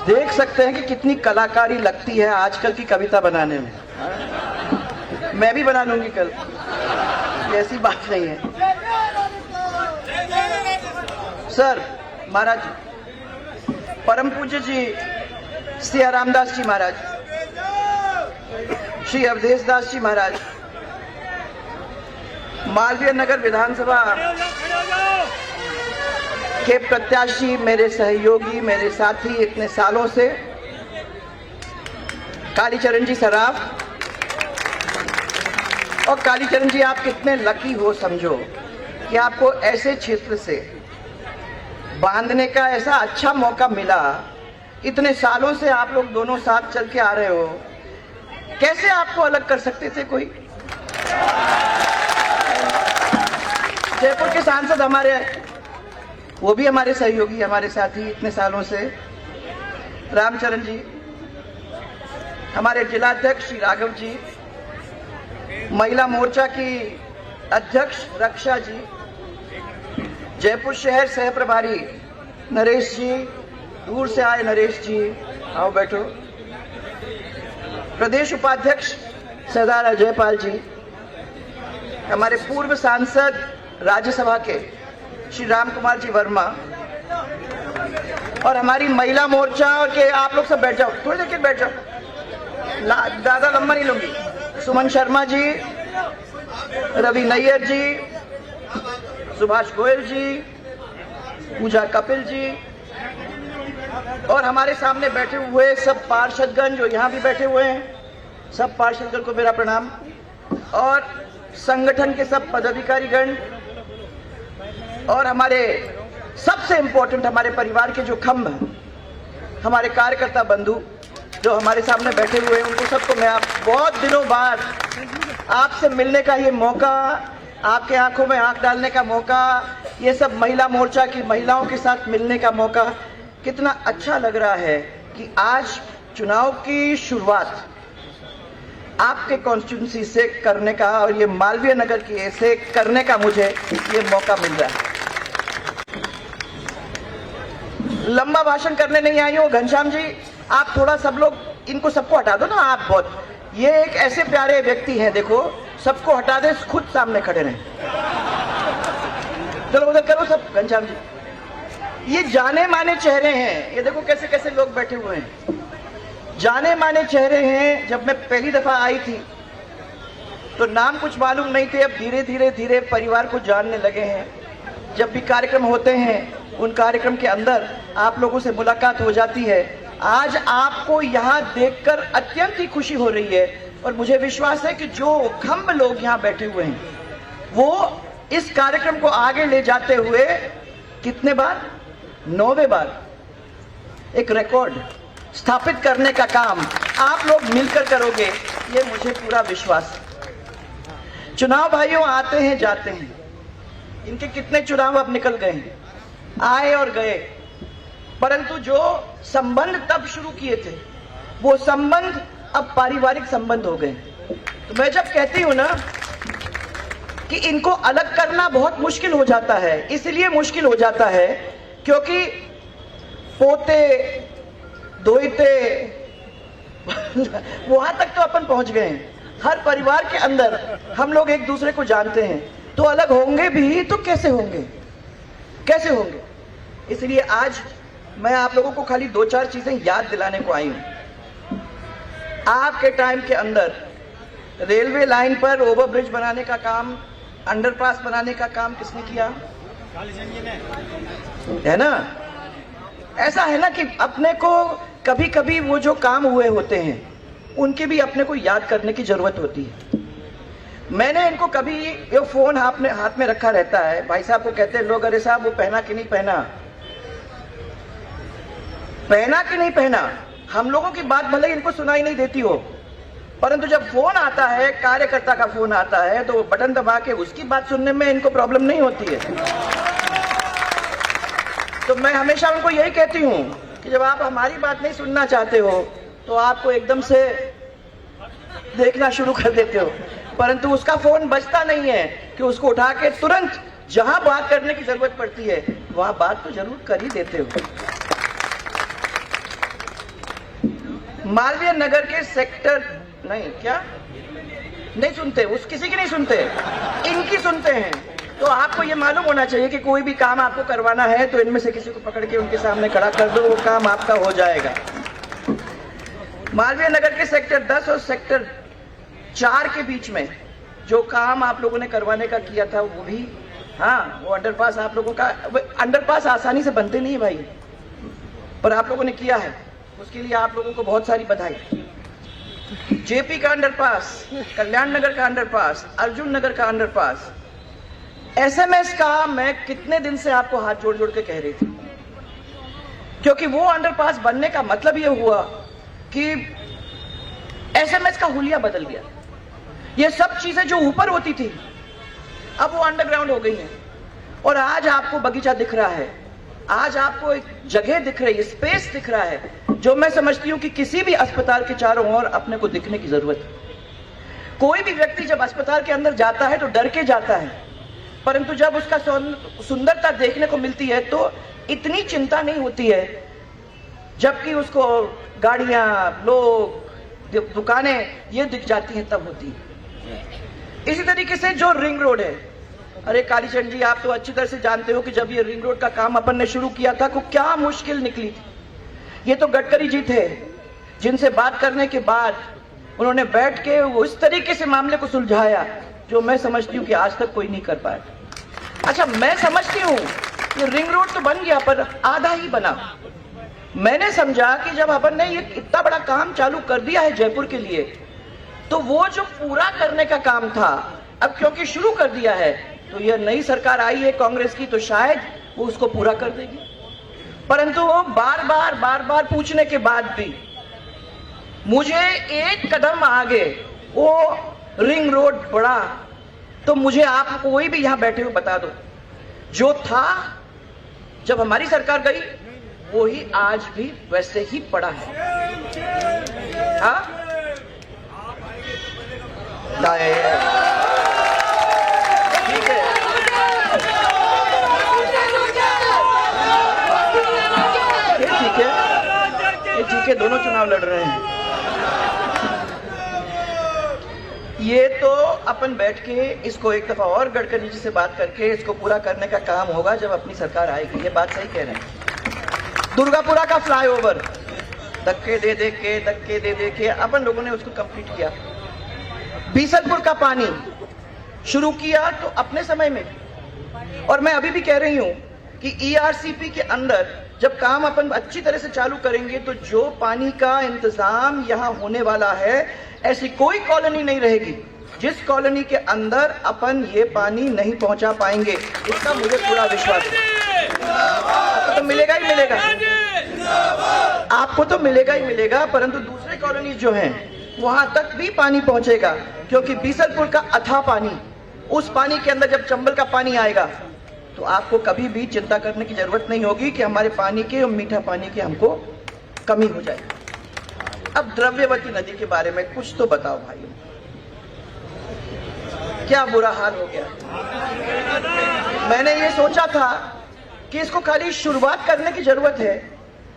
देख सकते हैं कि कितनी कलाकारी लगती है आजकल की कविता बनाने में। मैं भी बना लूंगी कल, ऐसी बात नहीं है। सर, महाराज, परम पूज्य जी श्री रामदास जी महाराज, श्री अवधेश दास जी महाराज, मालवीय नगर विधानसभा के प्रत्याशी, मेरे सहयोगी, मेरे साथी इतने सालों से, कालीचरण जी सराफ। और कालीचरण जी, आप कितने लकी हो समझो कि आपको ऐसे क्षेत्र से बांधने का ऐसा अच्छा मौका मिला। इतने सालों से आप लोग दोनों साथ चल के आ रहे हो, कैसे आपको अलग कर सकते थे कोई? जयपुर के सांसद हमारे, वो भी हमारे सहयोगी, हमारे साथी इतने सालों से, रामचरण जी, हमारे जिलाध्यक्ष श्री राघव जी, महिला मोर्चा की अध्यक्ष रक्षा जी, जयपुर शहर सह प्रभारी नरेश जी, दूर से आए नरेश जी, आओ बैठो, प्रदेश उपाध्यक्ष सरदार अजयपाल जी, हमारे पूर्व सांसद राज्यसभा के श्री राम कुमार जी वर्मा, और हमारी महिला मोर्चा के, आप लोग सब बैठ जाओ, थोड़ी देर के बैठ जाओ, ज्यादा लंबा नहीं लूंगी, सुमन शर्मा जी, रवि नैयर जी, सुभाष गोयल जी, पूजा कपिल जी, और हमारे सामने बैठे हुए सब पार्षदगण जो यहाँ भी बैठे हुए हैं, सब पार्षदगण को मेरा प्रणाम, और संगठन के सब पदाधिकारीगण, और हमारे सबसे इंपॉर्टेंट हमारे परिवार के जो खंभ हैं, हमारे कार्यकर्ता बंधु जो हमारे सामने बैठे हुए हैं, उनको सबको मैं बहुत दिनों बाद आपसे मिलने का ये मौका, आपके आंखों में आंख डालने का मौका, ये सब महिला मोर्चा की महिलाओं के साथ मिलने का मौका, कितना अच्छा लग रहा है कि आज चुनाव की शुरुआत आपके कॉन्स्टिट्यूंसी से करने का, और ये मालवीय नगर की ऐसे करने का मुझे ये मौका मिल रहा है। लंबा भाषण करने नहीं आई हो घनश्याम जी, आप थोड़ा सब लोग इनको सबको हटा दो ना। आप बहुत, ये एक ऐसे प्यारे व्यक्ति हैं, देखो सबको हटा दे, खुद सामने खड़े रहे। चलो उधर करो सब, घनश्याम जी, ये जाने माने चेहरे हैं, ये देखो कैसे कैसे लोग बैठे हुए हैं, जाने माने चेहरे हैं। जब मैं पहली दफा आई थी तो नाम कुछ मालूम नहीं थे, अब धीरे धीरे धीरे परिवार को जानने लगे हैं। जब भी कार्यक्रम होते हैं, उन कार्यक्रम के अंदर आप लोगों से मुलाकात हो जाती है। आज आपको यहाँ देखकर अत्यंत ही खुशी हो रही है, और मुझे विश्वास है कि जो खंभ लोग यहाँ बैठे हुए हैं, वो इस कार्यक्रम को आगे ले जाते हुए कितने बार, 9वें बार एक रिकॉर्ड स्थापित करने का काम आप लोग मिलकर करोगे, ये मुझे पूरा विश्वास है। चुनाव भाइयों आते हैं जाते हैं, इनके कितने चुनाव अब निकल गए हैं, आए और गए, परंतु जो संबंध तब शुरू किए थे, वो संबंध अब पारिवारिक संबंध हो गए। तो मैं जब कहती हूं ना कि इनको अलग करना बहुत मुश्किल हो जाता है, इसलिए मुश्किल हो जाता है क्योंकि पोते दोहिते वहां तक तो अपन पहुंच गए हैं। हर परिवार के अंदर हम लोग एक दूसरे को जानते हैं, तो अलग होंगे भी तो कैसे होंगे, कैसे होंगे। इसलिए आज मैं आप लोगों को खाली 2-4 चीजें याद दिलाने को आई हूं। आपके टाइम के अंदर रेलवे लाइन पर ओवरब्रिज बनाने का काम, अंडरपास बनाने का काम किसने किया? है ना? ऐसा है ना कि अपने को कभी कभी वो जो काम हुए होते हैं, उनके भी अपने को याद करने की जरूरत होती है। मैंने इनको कभी, ये फोन हाथ में रखा रहता है, भाई साहब को कहते हैं लोग, अरे साहब वो पहना कि नहीं पहना, पहना कि नहीं पहना। हम लोगों की बात भले इनको सुनाई नहीं देती हो, परंतु जब फोन आता है, कार्यकर्ता का फोन आता है, तो बटन दबा के उसकी बात सुनने में इनको प्रॉब्लम नहीं होती है। तो मैं हमेशा उनको यही कहती हूं कि जब आप हमारी बात नहीं सुनना चाहते हो, तो आपको एकदम से देखना शुरू कर देते हो, परंतु उसका फोन बजता नहीं है कि उसको उठा के तुरंत जहां बात करने की जरूरत पड़ती है, वहां बात तो जरूर कर ही देते हो। मालवीय नगर के सेक्टर नहीं क्या नहीं सुनते, उस किसी की नहीं सुनते, इनकी सुनते हैं। तो आपको ये मालूम होना चाहिए कि कोई भी काम आपको करवाना है तो इनमें से किसी को पकड़ के उनके सामने खड़ा कर दो, वो काम आपका हो जाएगा। मालवीय नगर के सेक्टर 10 और सेक्टर 4 के बीच में जो काम आप लोगों ने करवाने का किया था वो भी, हाँ, वो अंडरपास आप लोगों का, अंडरपास आसानी से बनते नहीं है भाई, पर आप लोगों ने किया है, उसके लिए आप लोगों को बहुत सारी बधाई। जेपी का अंडरपास, कल्याण नगर का अंडरपास, अर्जुन नगर का अंडरपास, एसएमएस का मैं कितने दिन से आपको हाथ जोड़ जोड़ के कह रही थी, क्योंकि वो अंडरपास बनने का मतलब ये हुआ कि एसएमएस का हुलिया बदल गया। ये सब चीजें जो ऊपर होती थी अब वो अंडरग्राउंड हो गई हैं, और आज आपको बगीचा दिख रहा है, आज आपको एक जगह दिख रही है, स्पेस दिख रहा है, जो मैं समझती हूं कि किसी भी अस्पताल के चारों ओर अपने को दिखने की जरूरत है। कोई भी व्यक्ति जब अस्पताल के अंदर जाता है तो डर के जाता है, परंतु जब उसका सुंदरता देखने को मिलती है तो इतनी चिंता नहीं होती है, जबकि उसको गाड़ियां, लोग, दुकानें ये दिख जाती हैं तब होती है। इसी तरीके से जो रिंग रोड है, अरे कालीचंद जी आप तो अच्छी तरह से जानते हो कि जब ये रिंग रोड का काम अपन ने शुरू किया था तो क्या मुश्किल निकली थी। ये तो गडकरी जी थे जिनसे बात करने के बाद उन्होंने बैठ के उस तरीके से मामले को सुलझाया जो मैं समझती हूँ कि आज तक कोई नहीं कर पाया। अच्छा, मैं समझती हूँ ये रिंग रोड तो बन गया पर आधा ही बना। मैंने समझा कि जब अपन ने ये इतना बड़ा काम चालू कर दिया है जयपुर के लिए, तो वो जो पूरा करने का काम था अब क्योंकि शुरू कर दिया है तो ये नई सरकार आई है कांग्रेस की, तो शायद वो उसको पूरा कर देगी। परंतु वो बार बार पूछने के बाद भी मुझे एक कदम आगे वो रिंग रोड बढ़ा, तो मुझे आप कोई भी यहां बैठे हुए बता दो, जो था जब हमारी सरकार गई वो ही आज भी वैसे ही पड़ा है। हाँ, ठीक है, ठीक है, दोनों चुनाव लड़ रहे हैं। ये तो अपन बैठ के इसको एक दफा और गडकरी जी से बात करके इसको पूरा करने का काम होगा जब अपनी सरकार आएगी। ये बात सही कह रहे हैं। दुर्गापुरा का फ्लाईओवर धक्के दे दे के अपन लोगों ने उसको कंप्लीट किया। बीसलपुर का पानी शुरू किया तो अपने समय में, और मैं अभी भी कह रही हूं कि ईआरसीपी के अंदर जब काम अपन अच्छी तरह से चालू करेंगे तो जो पानी का इंतजाम यहां होने वाला है, ऐसी कोई कॉलोनी नहीं रहेगी जिस कॉलोनी के अंदर अपन ये पानी नहीं पहुंचा पाएंगे, इसका मुझे पूरा विश्वास है। आपको तो मिलेगा ही मिलेगा, आपको तो मिलेगा ही मिलेगा, परंतु दूसरे कॉलोनी जो हैं वहां तक भी पानी पहुंचेगा, क्योंकि बीसलपुर का अथाह पानी, उस पानी के अंदर जब चंबल का पानी आएगा तो आपको कभी भी चिंता करने की जरूरत नहीं होगी कि हमारे पानी के और मीठा पानी की हमको कमी हो जाएगी। अब द्रव्यवती नदी के बारे में कुछ तो बताओ भाई, क्या बुरा हाल हो गया। मैंने ये सोचा था कि इसको खाली शुरुआत करने की जरूरत है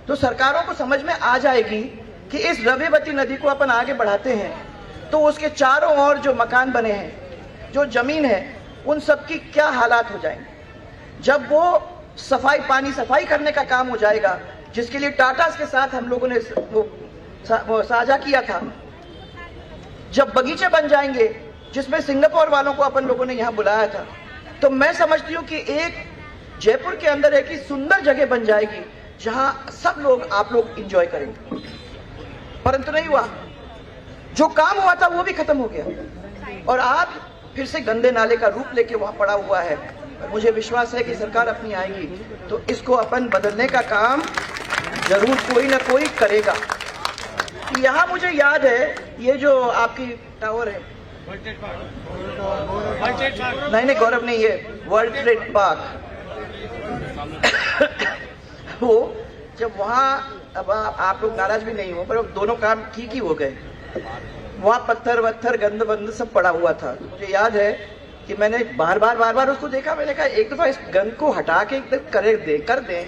तो सरकारों को समझ में आ जाएगी कि इस द्रव्यवती नदी को अपन आगे बढ़ाते हैं तो उसके चारों ओर जो मकान बने हैं, जो जमीन है, उन सब की क्या हालात हो जाएंगे। जब वो सफाई करने का काम हो जाएगा, जिसके लिए टाटा के साथ हम लोगों ने वो साझा किया था, जब बगीचे बन जाएंगे जिसमें सिंगापुर वालों को अपन लोगों ने यहां बुलाया था, तो मैं समझती हूं कि एक जयपुर के अंदर एक ही सुंदर जगह बन जाएगी जहां सब लोग, आप लोग एंजॉय करेंगे। परंतु नहीं हुआ, जो काम हुआ था वो भी खत्म हो गया और आज फिर से गंदे नाले का रूप लेके वहां पड़ा हुआ है। मुझे विश्वास है कि सरकार अपनी आएगी तो इसको अपन बदलने का काम जरूर कोई ना कोई करेगा। यहाँ मुझे याद है ये जो आपकी टावर है, नहीं गौरव नहीं, ये वर्ल्ड ट्रेड पार्क, वो जब वहाँ, अब आप लोग नाराज भी नहीं हो, पर दोनों काम ठीक ही हो गए। वहाँ पत्थर वत्थर गंद बंद सब पड़ा हुआ था। मुझे याद है कि मैंने बार बार उसको देखा, मैंने कहा एक दफा इस गंद को हटा के एकदम कर दें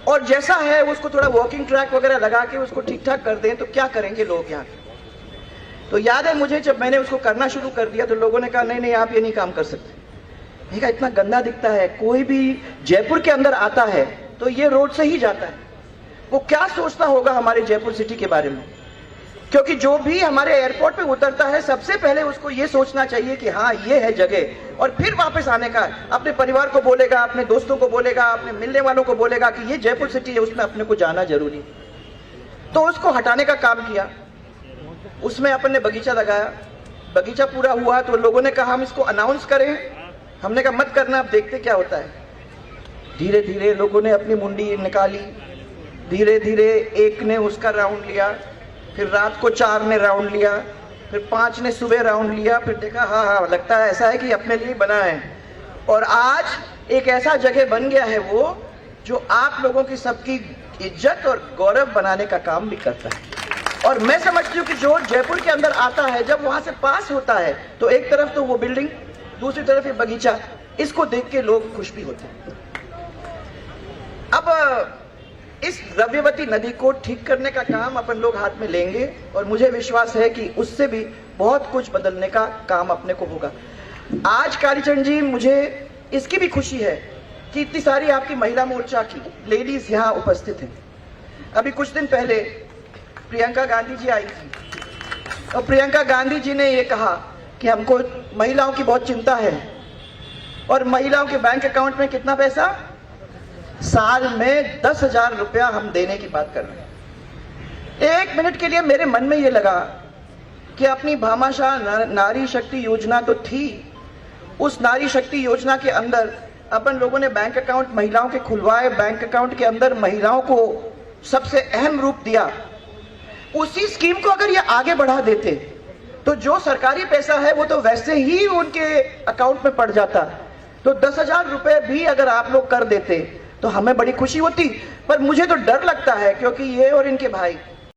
और जैसा है उसको थोड़ा वॉकिंग ट्रैक वगैरह लगा के उसको ठीक ठाक कर दें तो क्या करेंगे लोग यहाँ। तो याद है मुझे जब मैंने उसको करना शुरू कर दिया तो लोगों ने कहा नहीं नहीं आप ये नहीं काम कर सकते। मैंने कहा इतना गंदा दिखता है, कोई भी जयपुर के अंदर आता है तो ये रोड से ही जाता है, वो क्या सोचता होगा हमारे जयपुर सिटी के बारे में। क्योंकि जो भी हमारे एयरपोर्ट पे उतरता है सबसे पहले उसको ये सोचना चाहिए कि हाँ ये है जगह, और फिर वापस आने का अपने परिवार को बोलेगा, अपने दोस्तों को बोलेगा, अपने मिलने वालों को बोलेगा कि ये जयपुर सिटी है, उसमें अपने को जाना जरूरी। तो उसको हटाने का काम किया, उसमें अपन ने बगीचा लगाया, बगीचा पूरा हुआ तो लोगों ने कहा हम इसको अनाउंस करें, हमने कहा मत करना, अब देखते क्या होता है। धीरे धीरे लोगों ने अपनी मुंडी निकाली, धीरे धीरे एक ने उसका राउंड लिया, फिर रात को 4 ने राउंड लिया, फिर 5 ने सुबह राउंड लिया, फिर देखा हाँ हाँ लगता है ऐसा है कि अपने लिए बना है। और आज एक ऐसा जगह बन गया है वो जो आप लोगों की सबकी इज्जत और गौरव बनाने का काम भी करता है। और मैं समझती हूँ कि जो जयपुर के अंदर आता है जब वहां से पास होता है तो एक तरफ तो वो बिल्डिंग, दूसरी तरफ ये बगीचा, इसको देख के लोग खुश भी होते हैं। अब इस द्रव्यवती नदी को ठीक करने का काम अपन लोग हाथ में लेंगे और मुझे विश्वास है कि उससे भी बहुत कुछ बदलने का काम अपने को होगा। आज कालीचंद जी मुझे इसकी भी खुशी है कि इतनी सारी आपकी महिला मोर्चा की लेडीज यहाँ उपस्थित हैं। अभी कुछ दिन पहले प्रियंका गांधी जी आई थी और प्रियंका गांधी जी ने ये कहा कि हमको महिलाओं की बहुत चिंता है और महिलाओं के बैंक अकाउंट में कितना पैसा, साल में 10,000 रुपया हम देने की बात कर रहे हैं। 1 मिनट के लिए मेरे मन में ये लगा कि अपनी भामाशाह नारी शक्ति योजना तो थी, उस नारी शक्ति योजना के अंदर अपन लोगों ने बैंक अकाउंट महिलाओं के खुलवाए, बैंक अकाउंट के अंदर महिलाओं को सबसे अहम रूप दिया। उसी स्कीम को अगर ये आगे बढ़ा देते तो जो सरकारी पैसा है वो तो वैसे ही उनके अकाउंट में पड़ जाता, तो 10,000 रुपए भी अगर आप लोग कर देते तो हमें बड़ी खुशी होती। पर मुझे तो डर लगता है क्योंकि ये और इनके भाई